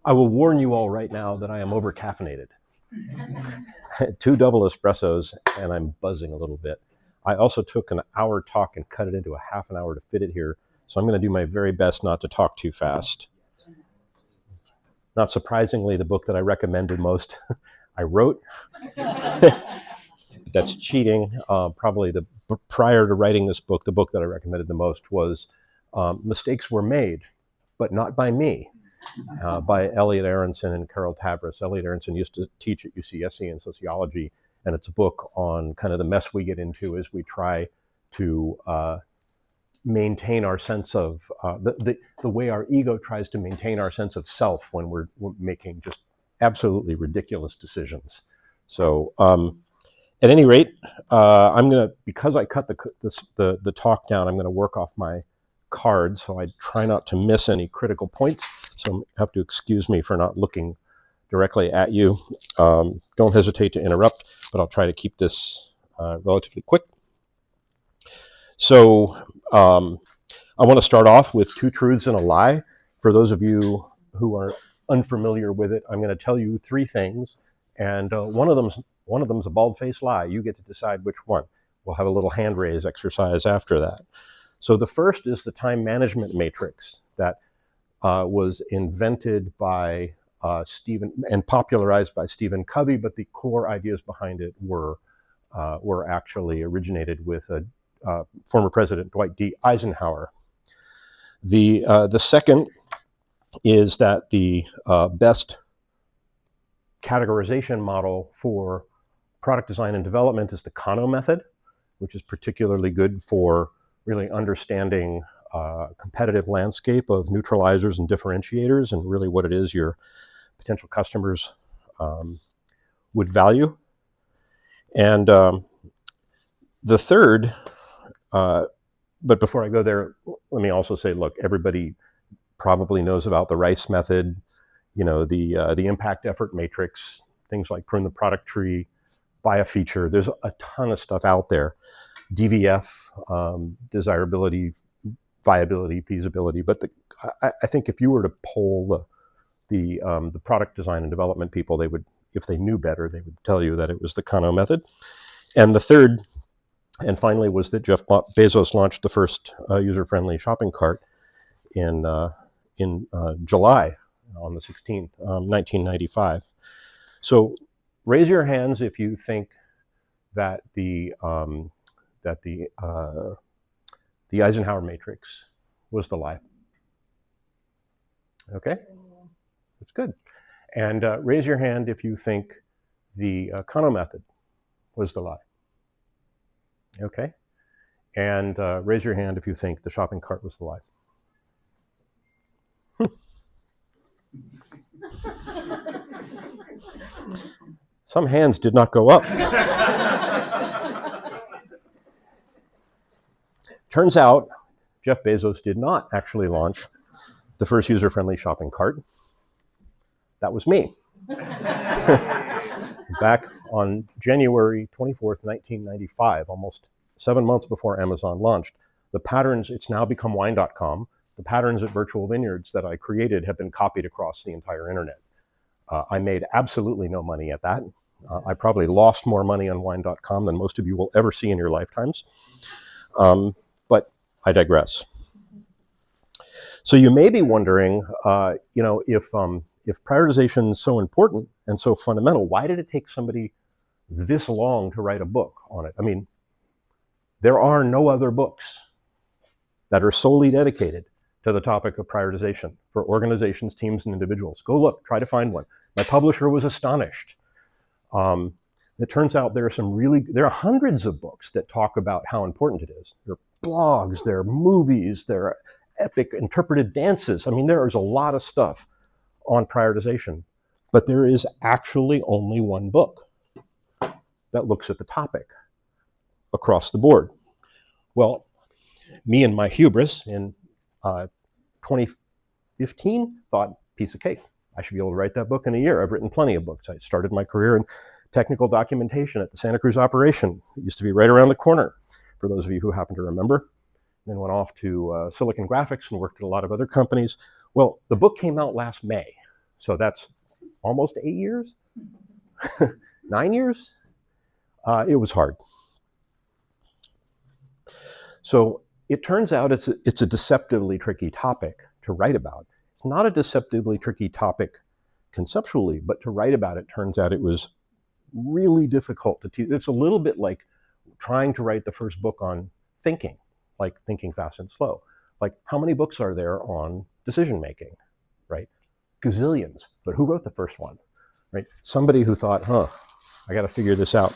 I will warn you all right now that I am over caffeinated. 2 double espressos, and I'm buzzing a little bit. I also took an hour talk and cut it into a half an hour to fit it here. So I'm going to do my very best not to talk too fast. Not surprisingly, the book that I recommended most, I wrote. That's cheating. Probably prior to writing this book, the book that I recommended the most was Mistakes Were Made, but Not by Me, by Elliot Aronson and Carol Tavris. Elliot Aronson used to teach at UCSC in sociology, and it's a book on kind of the mess we get into as we try to maintain our sense of the way our ego tries to maintain our sense of self when we're making just absolutely ridiculous decisions. So at any rate, I'm gonna, because I cut the talk down, I'm gonna work off my cards, so I try not to miss any critical points. So you have to excuse me for not looking directly at you. Don't hesitate to interrupt, but I'll try to keep this relatively quick. So I want to start off with 2 truths and a lie. For those of you who are unfamiliar with it, I'm going to tell you 3 things, and one of them's a bald-faced lie. You get to decide which one. We'll have a little hand raise exercise after that. So the first is the time management matrix that was invented by Stephen and popularized by Stephen Covey, but the core ideas behind it were actually originated with former President Dwight D. Eisenhower. The second is that the best categorization model for product design and development is the Kano method, which is particularly good for really understanding competitive landscape of neutralizers and differentiators and really what it is your potential customers would value. And the third, but before I go there, let me also say, look, everybody probably knows about the Rice method, you know, the impact effort matrix, things like prune the product tree, buy a feature. There's a ton of stuff out there. DVF, desirability, viability, feasibility. But I think if you were to poll the product design and development people, they would, if they knew better, they would tell you that it was the Kano method. And the third, and finally, was that Jeff Bezos launched the first user-friendly shopping cart in July on the 16th, 1995. So raise your hands if you think that the Eisenhower matrix was the lie. Okay, that's good. And raise your hand if you think the Kano method was the lie. Okay, and raise your hand if you think the shopping cart was the lie. Some hands did not go up. Turns out Jeff Bezos did not actually launch the first user-friendly shopping cart. That was me. Back on January 24th, 1995, almost 7 months before Amazon launched. The patterns, it's now become wine.com. The patterns at Virtual Vineyards that I created have been copied across the entire internet. I made absolutely no money at that. I probably lost more money on wine.com than most of you will ever see in your lifetimes. But I digress. So you may be wondering, if prioritization is so important and so fundamental, why did it take somebody this long to write a book on it? I mean, there are no other books that are solely dedicated to the topic of prioritization for organizations, teams, and individuals. Go look, try to find one. My publisher was astonished. It turns out there are hundreds of books that talk about how important it is. There are blogs, there are movies, there are epic interpretive dances. I mean, there is a lot of stuff on prioritization, but there is actually only one book that looks at the topic across the board. Well, me and my hubris in 2015 thought, piece of cake. I should be able to write that book in a year. I've written plenty of books. I started my career in technical documentation at the Santa Cruz operation. It used to be right around the corner, for those of you who happen to remember. Then went off to Silicon Graphics and worked at a lot of other companies. Well, the book came out last May. So that's almost 8 years, 9 years. It was hard. So it turns out it's a deceptively tricky topic to write about. It's not a deceptively tricky topic conceptually, but to write about it turns out it was really difficult to teach. It's a little bit like trying to write the first book on thinking, like Thinking Fast and Slow. Like, how many books are there on decision making, right? Gazillions. But who wrote the first one, right? Somebody who thought, I got to figure this out.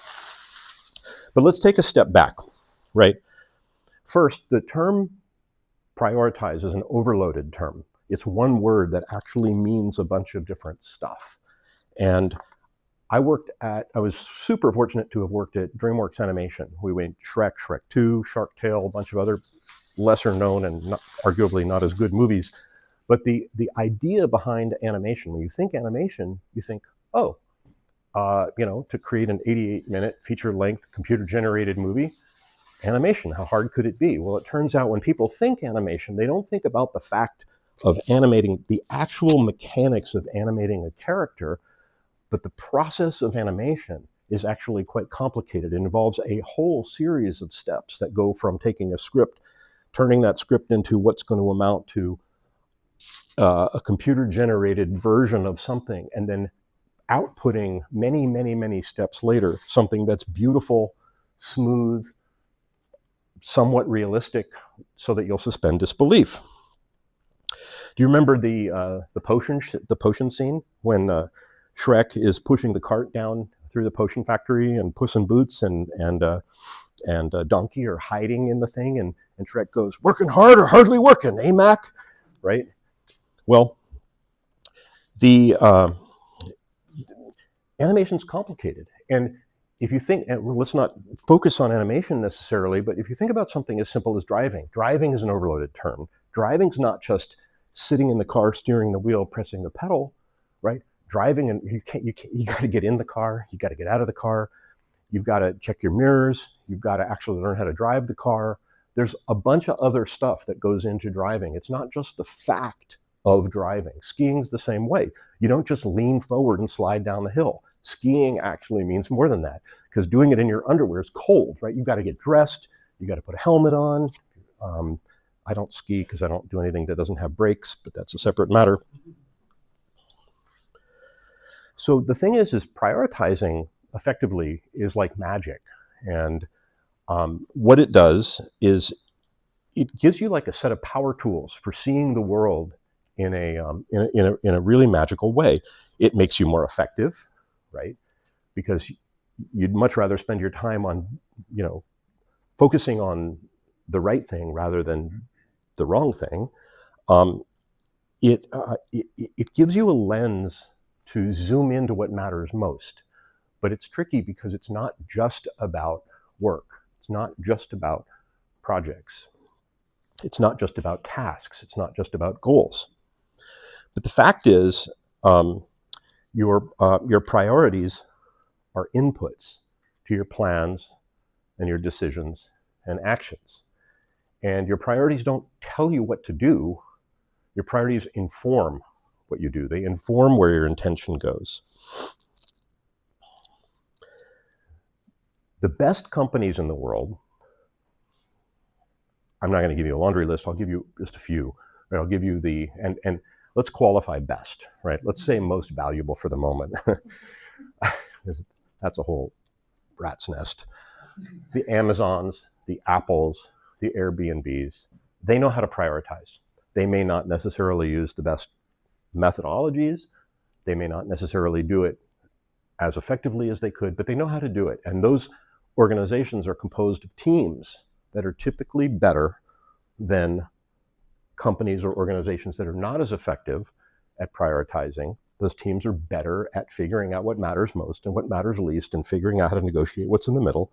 But let's take a step back, right? First, the term prioritize is an overloaded term. It's one word that actually means a bunch of different stuff. And I was super fortunate to have worked at DreamWorks Animation. We made Shrek, Shrek 2, Shark Tale, a bunch of other lesser known and arguably not as good movies. But the idea behind animation, when you think animation, you think, to create an 88-minute feature-length computer-generated movie, animation, how hard could it be? Well, it turns out when people think animation, they don't think about the fact of animating, the actual mechanics of animating a character, but the process of animation is actually quite complicated. It involves a whole series of steps that go from taking a script, turning that script into what's going to amount to a computer-generated version of something, and then outputting many, many, many steps later, something that's beautiful, smooth, somewhat realistic, so that you'll suspend disbelief. Do you remember the potion scene when Shrek is pushing the cart down through the potion factory, and Puss in Boots and Donkey are hiding in the thing, and Shrek goes, "Working hard or hardly working, eh, Mac?" Right? Well, the animation's complicated, and if you think, and let's not focus on animation necessarily, but if you think about something as simple as driving is an overloaded term. Driving's not just sitting in the car, steering the wheel, pressing the pedal, right? Driving, and you got to get in the car, you got to get out of the car, you've got to check your mirrors, you've got to actually learn how to drive the car. There's a bunch of other stuff that goes into driving. It's not just the fact of driving. Skiing's the same way. You don't just lean forward and slide down the hill. Skiing actually means more than that, because doing it in your underwear is cold, right? You've got to get dressed, you got to put a helmet on. I don't ski because I don't do anything that doesn't have brakes, but that's a separate matter. So the thing is prioritizing effectively is like magic. And what it does is it gives you like a set of power tools for seeing the world in a really magical way. It makes you more effective, right? Because you'd much rather spend your time on, focusing on the right thing rather than the wrong thing. It gives you a lens to zoom into what matters most. But it's tricky because it's not just about work. It's not just about projects. It's not just about tasks. It's not just about goals. But the fact is, your priorities are inputs to your plans and your decisions and actions. And your priorities don't tell you what to do. Your priorities inform what you do. They inform where your intention goes. The best companies in the world, I'm not going to give you a laundry list, I'll give you just a few. Right? I'll give you and let's qualify best, right? Let's say most valuable for the moment. That's a whole rat's nest. The Amazons, the Apples, the Airbnbs, they know how to prioritize. They may not necessarily use the best methodologies. They may not necessarily do it as effectively as they could, but they know how to do it. And those organizations are composed of teams that are typically better than companies or organizations that are not as effective at prioritizing. Those teams are better at figuring out what matters most and what matters least, and figuring out how to negotiate what's in the middle.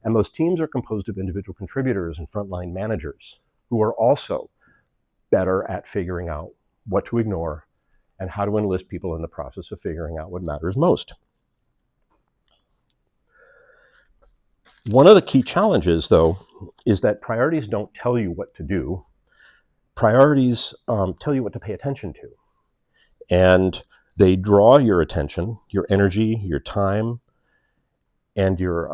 And those teams are composed of individual contributors and frontline managers who are also better at figuring out what to ignore and how to enlist people in the process of figuring out what matters most. One of the key challenges, though, is that priorities don't tell you what to do. Priorities tell you what to pay attention to. And They draw your attention, your energy, your time, and your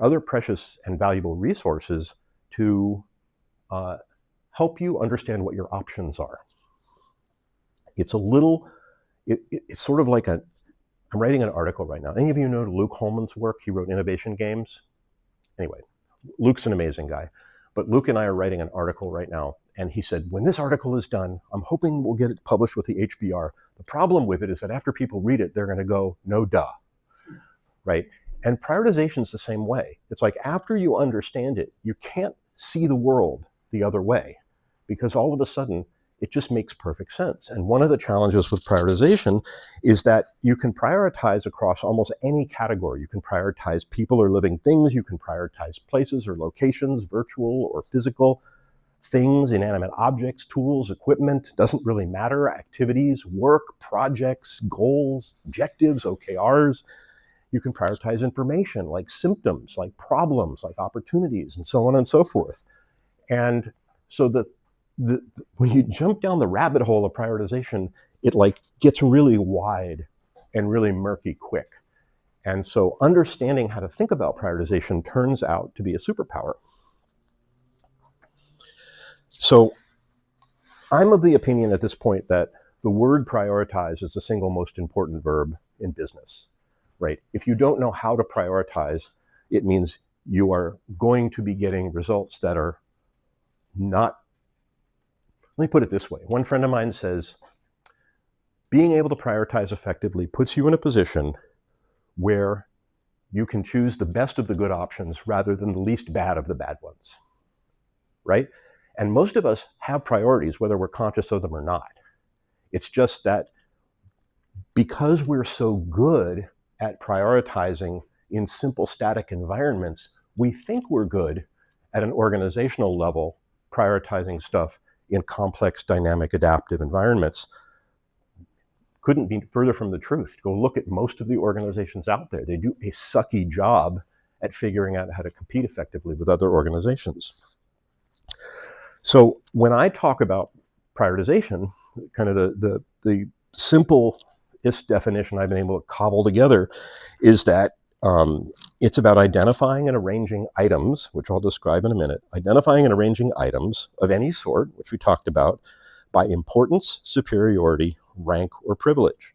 other precious and valuable resources to help you understand what your options are. It's a little, it's sort of like I'm writing an article right now. Any of you know Luke Holman's work? He wrote Innovation Games. Anyway, Luke's an amazing guy. But Luke and I are writing an article right now. And he said, when this article is done, I'm hoping we'll get it published with the HBR. The problem with it is that after people read it, they're going to go, no duh, right? And prioritization is the same way. It's like after you understand it, you can't see the world the other way because all of a sudden it just makes perfect sense. And one of the challenges with prioritization is that you can prioritize across almost any category. You can prioritize people or living things. You can prioritize places or locations, virtual or physical, things, inanimate objects, tools, equipment, doesn't really matter, activities, work, projects, goals, objectives, OKRs. You can prioritize information like symptoms, like problems, like opportunities, and so on and so forth. And so when you jump down the rabbit hole of prioritization, it like gets really wide and really murky quick. And so understanding how to think about prioritization turns out to be a superpower. So I'm of the opinion at this point that the word prioritize is the single most important verb in business, right? If you don't know how to prioritize, it means you are going to be getting results that are not. Let me put it this way. One friend of mine says, being able to prioritize effectively puts you in a position where you can choose the best of the good options rather than the least bad of the bad ones, right? And most of us have priorities, whether we're conscious of them or not. It's just that because we're so good at prioritizing in simple static environments, we think we're good at an organizational level, prioritizing stuff in complex, dynamic, adaptive environments. Couldn't be further from the truth. Go look at most of the organizations out there. They do a sucky job at figuring out how to compete effectively with other organizations. So when I talk about prioritization, kind of the simplest definition I've been able to cobble together is that it's about identifying and arranging items, which I'll describe in a minute, identifying and arranging items of any sort, which we talked about, by importance, superiority, rank, or privilege.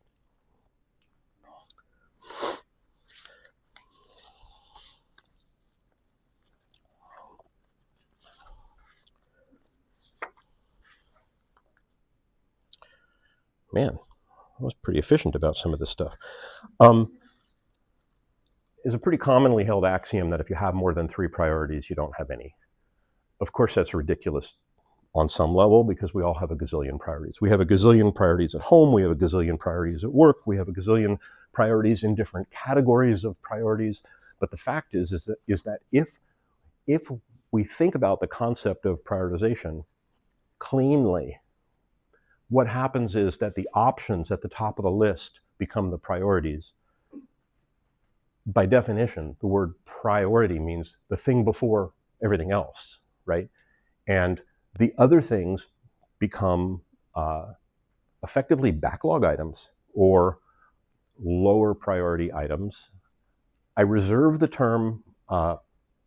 Man, I was pretty efficient about some of this stuff. It's a pretty commonly held axiom that if you have more than 3 priorities, you don't have any. Of course, that's ridiculous on some level because we all have a gazillion priorities. We have a gazillion priorities at home. We have a gazillion priorities at work. We have a gazillion priorities in different categories of priorities. But the fact is that if we think about the concept of prioritization cleanly, what happens is that the options at the top of the list become the priorities. By definition, the word priority means the thing before everything else, right? And the other things become effectively backlog items or lower priority items. I reserve the term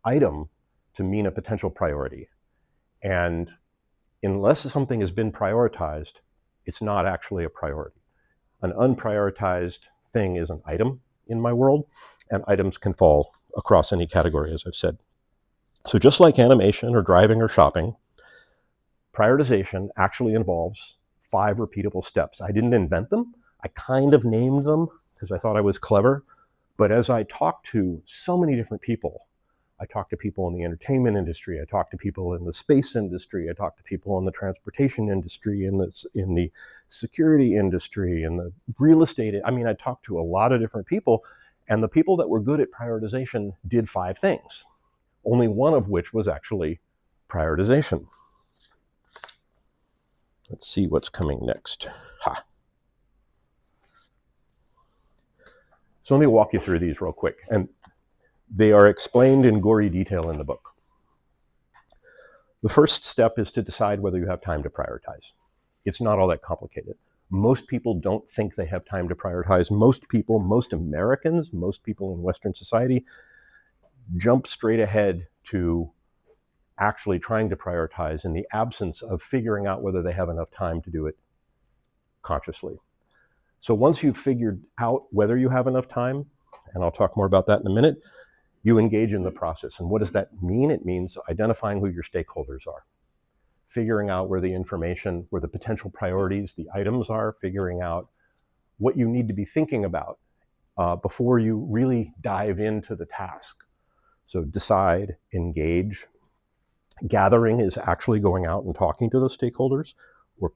item to mean a potential priority. And unless something has been prioritized, it's not actually a priority. An unprioritized thing is an item in my world, and items can fall across any category, as I've said. So just like animation or driving or shopping, prioritization actually involves 5 repeatable steps. I didn't invent them. I kind of named them because I thought I was clever. But as I talked to so many different people, I talked to people in the entertainment industry, I talked to people in the space industry, I talked to people in the transportation industry, in the security industry, in the real estate. I mean, I talked to a lot of different people, and the people that were good at prioritization did 5 things, only one of which was actually prioritization. Let's see what's coming next. So let me walk you through these real quick. And they are explained in gory detail in the book. The first step is to decide whether you have time to prioritize. It's not all that complicated. Most people don't think they have time to prioritize. Most people, most Americans, most people in Western society jump straight ahead to actually trying to prioritize in the absence of figuring out whether they have enough time to do it consciously. So once you've figured out whether you have enough time, and I'll talk more about that in a minute, you engage in the process. And what does that mean? It means identifying who your stakeholders are, figuring out where the information, where the potential priorities, the items are, figuring out what you need to be thinking about before you really dive into the task. So decide, engage. Gathering is actually going out and talking to those stakeholders, or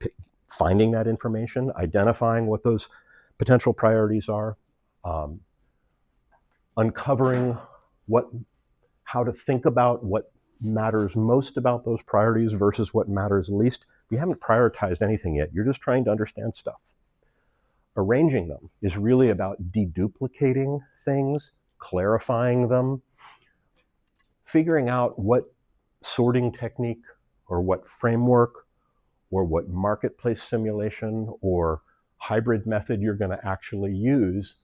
finding that information, identifying what those potential priorities are, uncovering how to think about what matters most about those priorities versus what matters least. You haven't prioritized anything yet. You're just trying to understand stuff. Arranging them is really about deduplicating things, clarifying them, figuring out what sorting technique or what framework or what marketplace simulation or hybrid method you're going to actually use,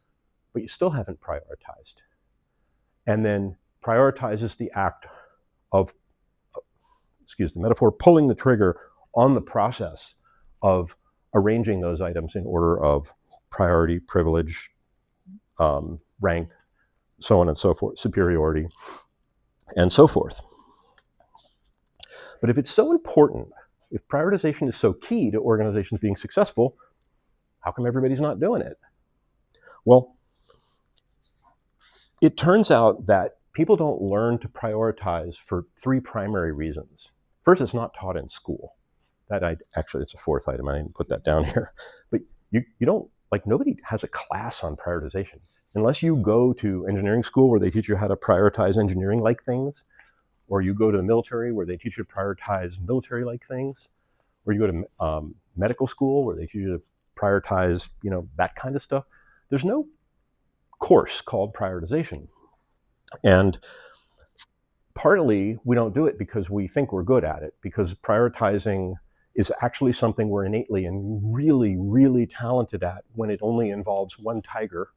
but you still haven't prioritized. And then prioritize is the act of, excuse the metaphor, pulling the trigger on the process of arranging those items in order of priority, privilege, rank, so on and so forth, superiority, and so forth. But if it's so important, if prioritization is so key to organizations being successful, how come everybody's not doing it? Well, it turns out that people don't learn to prioritize for three primary reasons. First, it's not taught in school. Actually, it's a fourth item. I didn't put that down here. But you don't, nobody has a class on prioritization. Unless you go to engineering school where they teach you how to prioritize engineering-like things, or you go to the military where they teach you to prioritize military-like things, or you go to medical school where they teach you to prioritize, that kind of stuff. There's no course called prioritization. And partly we don't do it because we think we're good at it, because prioritizing is actually something we're innately and really, really talented at when it only involves one tiger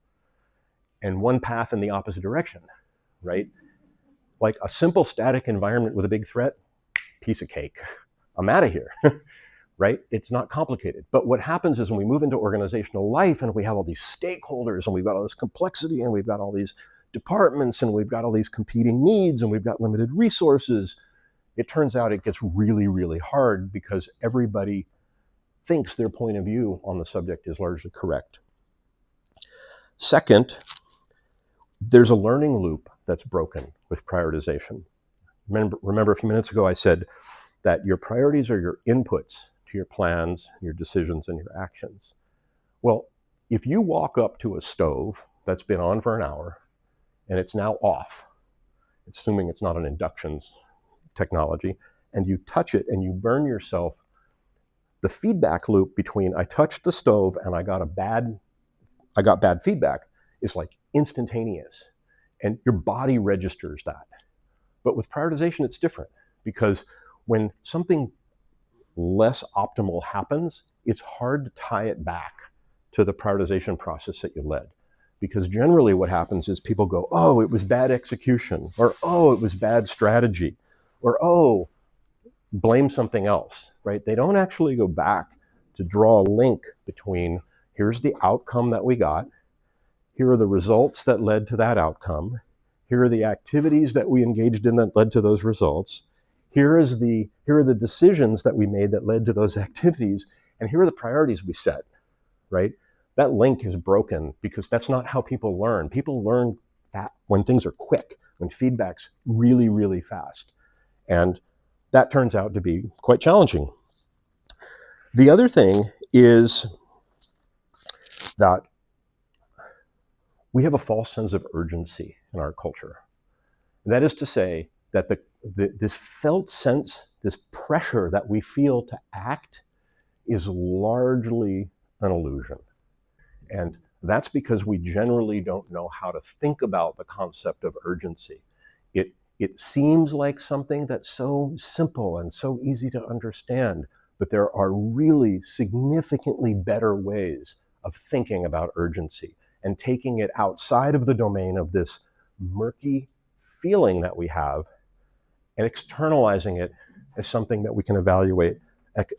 and one path in the opposite direction, right? Like a simple static environment with a big threat, piece of cake. I'm out of here, right? It's not complicated. But what happens is when we move into organizational life and we have all these stakeholders and we've got all this complexity and we've got all these departments and we've got all these competing needs and we've got limited resources, it turns out it gets really, really hard because everybody thinks their point of view on the subject is largely correct. Second, there's a learning loop that's broken with prioritization. Remember a few minutes ago I said that your priorities are your inputs to your plans, your decisions, and your actions. Well, if you walk up to a stove that's been on for an hour and it's now off, assuming it's not an induction technology, and you touch it and you burn yourself, the feedback loop between I touched the stove and I got bad feedback is like instantaneous, and your body registers that. But with prioritization, it's different, because when something less optimal happens, it's hard to tie it back to the prioritization process that you led. Because generally what happens is people go, oh, it was bad execution, or oh, it was bad strategy, or oh, blame something else, right? They don't actually go back to draw a link between here's the outcome that we got, here are the results that led to that outcome, here are the activities that we engaged in that led to those results, here are the decisions that we made that led to those activities, and here are the priorities we set, right? That link is broken because that's not how people learn. People learn when things are quick, when feedback's really, really fast. And that turns out to be quite challenging. The other thing is that we have a false sense of urgency in our culture. That is to say that this felt sense, this pressure that we feel to act is largely an illusion. And that's because we generally don't know how to think about the concept of urgency. It seems like something that's so simple and so easy to understand, but there are really significantly better ways of thinking about urgency and taking it outside of the domain of this murky feeling that we have and externalizing it as something that we can evaluate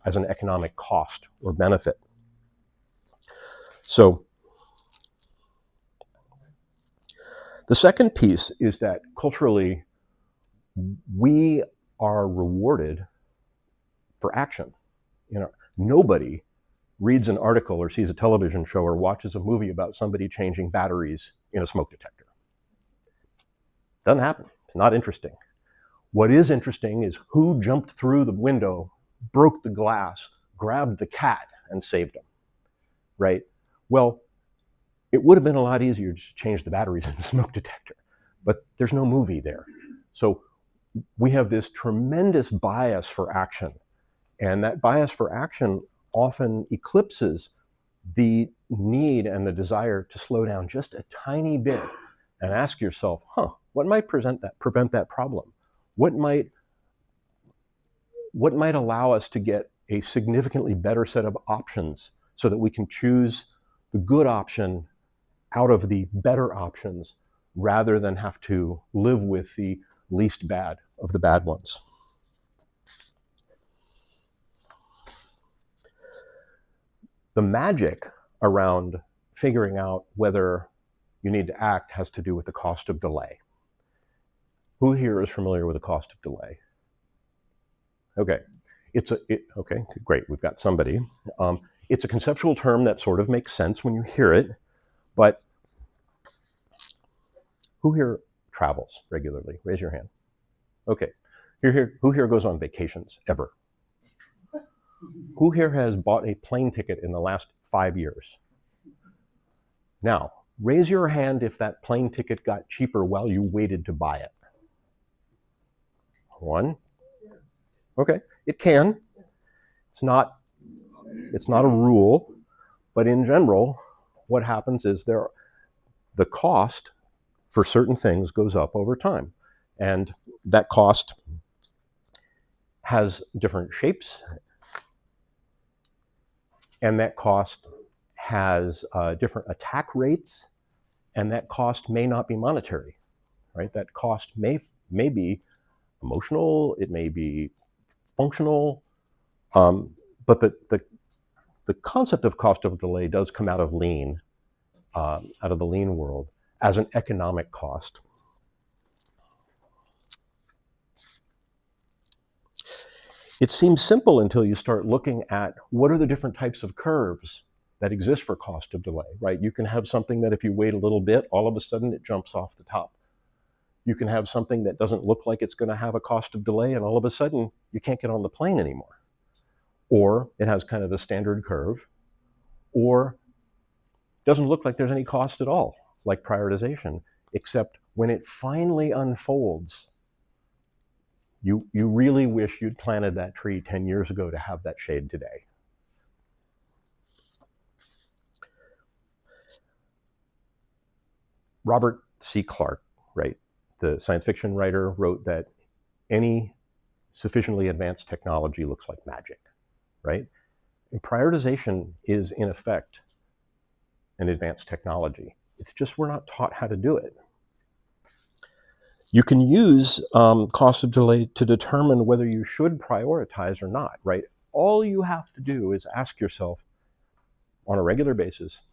as an economic cost or benefit. So the second piece is that culturally, we are rewarded for action. Nobody reads an article or sees a television show or watches a movie about somebody changing batteries in a smoke detector. Doesn't happen. It's not interesting. What is interesting is who jumped through the window, broke the glass, grabbed the cat, and saved him, right? Well, it would have been a lot easier to change the batteries in the smoke detector, but there's no movie there. So we have this tremendous bias for action, and that bias for action often eclipses the need and the desire to slow down just a tiny bit and ask yourself, what might prevent that problem? What might allow us to get a significantly better set of options so that we can choose the good option out of the better options rather than have to live with the least bad of the bad ones? The magic around figuring out whether you need to act has to do with the cost of delay. Who here is familiar with the cost of delay? Okay, okay, great, we've got somebody. It's a conceptual term that sort of makes sense when you hear it, but who here travels regularly? Raise your hand. Okay, who here goes on vacations ever? Who here has bought a plane ticket in the last 5 years? Now, raise your hand if that plane ticket got cheaper while you waited to buy it. One. Okay, it can. It's not a rule, but in general, what happens is the cost for certain things goes up over time, and that cost has different shapes, and that cost has different attack rates, and that cost may not be monetary, right? That cost may be emotional, it may be functional, but the concept of cost of delay does come out of lean, out of the lean world, as an economic cost. It seems simple until you start looking at what are the different types of curves that exist for cost of delay, right? You can have something that if you wait a little bit, all of a sudden it jumps off the top. You can have something that doesn't look like it's going to have a cost of delay, and all of a sudden you can't get on the plane anymore. Or it has kind of the standard curve, or doesn't look like there's any cost at all, like prioritization, except when it finally unfolds, you really wish you'd planted that tree 10 years ago to have that shade today. Robert C. Clarke, right, the science fiction writer, wrote that any sufficiently advanced technology looks like magic, right? And prioritization is, in effect, an advanced technology. It's just we're not taught how to do it. You can use cost of delay to determine whether you should prioritize or not, right? All you have to do is ask yourself on a regular basis,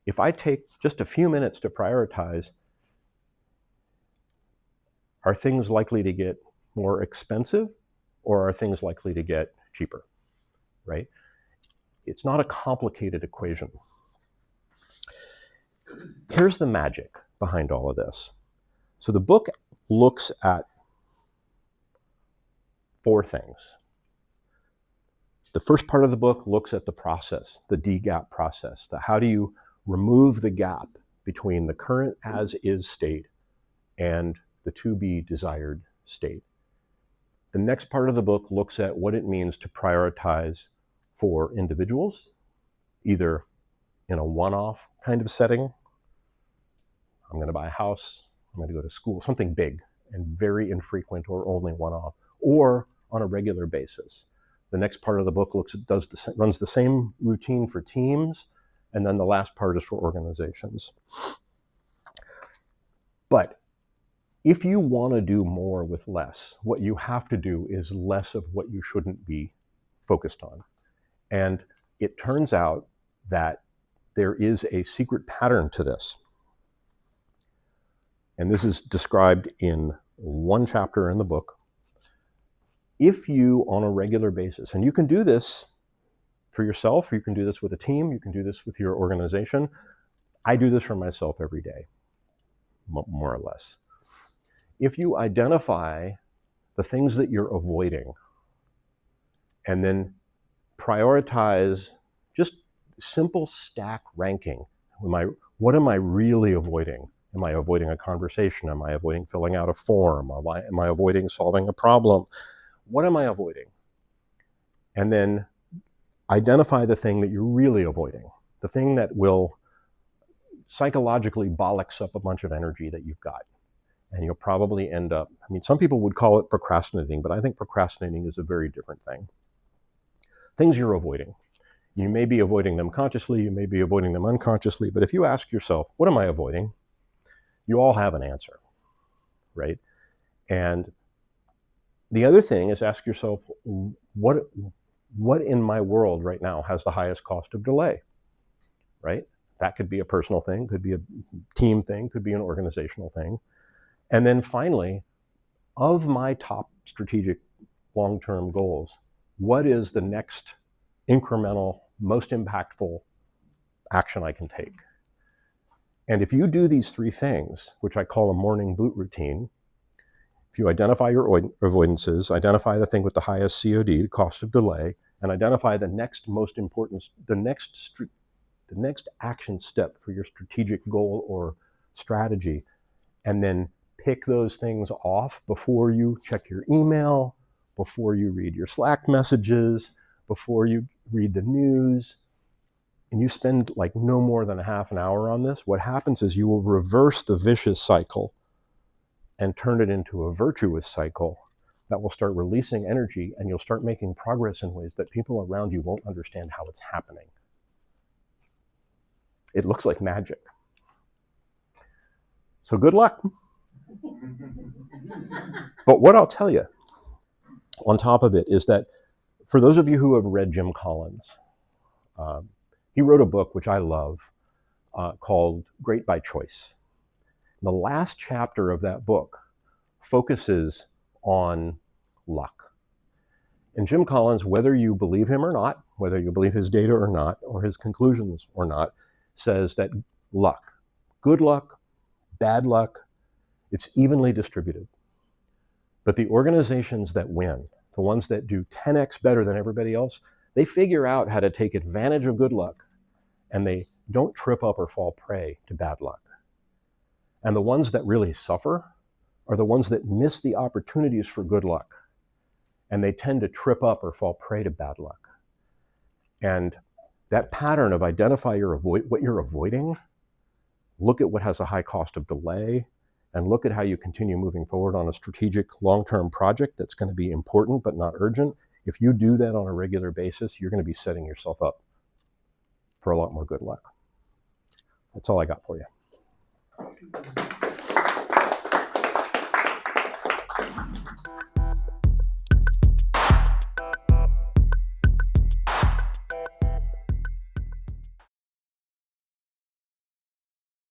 if I take just a few minutes to prioritize, are things likely to get more expensive or are things likely to get cheaper, right? It's not a complicated equation. Here's the magic behind all of this. So the book looks at 4 things. The first part of the book looks at the process, the D-gap process, the how do you remove the gap between the current as-is state and the to-be desired state. The next part of the book looks at what it means to prioritize for individuals, either in a one-off kind of setting. I'm going to buy a house, I'm going to go to school, something big and very infrequent or only one-off, or on a regular basis. The next part of the book runs the same routine for teams, and then the last part is for organizations. But if you want to do more with less, what you have to do is less of what you shouldn't be focused on. And it turns out that there is a secret pattern to this. And this is described in one chapter in the book. If you, on a regular basis, and you can do this for yourself, you can do this with a team, you can do this with your organization. I do this for myself every day, more or less. If you identify the things that you're avoiding and then prioritize just simple stack ranking. What am I really avoiding? Am I avoiding a conversation? Am I avoiding filling out a form? Am I avoiding solving a problem? What am I avoiding? And then identify the thing that you're really avoiding, the thing that will psychologically bollocks up a bunch of energy that you've got. And you'll probably end up, some people would call it procrastinating, but I think procrastinating is a very different thing. Things you're avoiding. You may be avoiding them consciously, you may be avoiding them unconsciously, but if you ask yourself, what am I avoiding? You all have an answer, right? And the other thing is ask yourself, what in my world right now has the highest cost of delay, right? That could be a personal thing, could be a team thing, could be an organizational thing. And then finally, of my top strategic long-term goals, what is the next incremental, most impactful action I can take? And if you do these three things, which I call a morning boot routine, if you identify your avoidances, identify the thing with the highest COD, cost of delay, and identify the next most important, the next action step for your strategic goal or strategy, and then pick those things off before you check your email, before you read your Slack messages, before you read the news, and you spend like no more than a half an hour on this, what happens is you will reverse the vicious cycle and turn it into a virtuous cycle that will start releasing energy, and you'll start making progress in ways that people around you won't understand how it's happening. It looks like magic. So good luck. But what I'll tell you on top of it is that for those of you who have read Jim Collins, he wrote a book which I love called Great by Choice. The last chapter of that book focuses on luck. And Jim Collins, whether you believe him or not, whether you believe his data or not, or his conclusions or not, says that luck, good luck, bad luck, it's evenly distributed. But the organizations that win, the ones that do 10x better than everybody else, they figure out how to take advantage of good luck, and they don't trip up or fall prey to bad luck. And the ones that really suffer are the ones that miss the opportunities for good luck, and they tend to trip up or fall prey to bad luck. And that pattern of identify what you're avoiding, look at what has a high cost of delay, and look at how you continue moving forward on a strategic long-term project that's going to be important but not urgent. If you do that on a regular basis, you're going to be setting yourself up for a lot more good luck. That's all I got for you.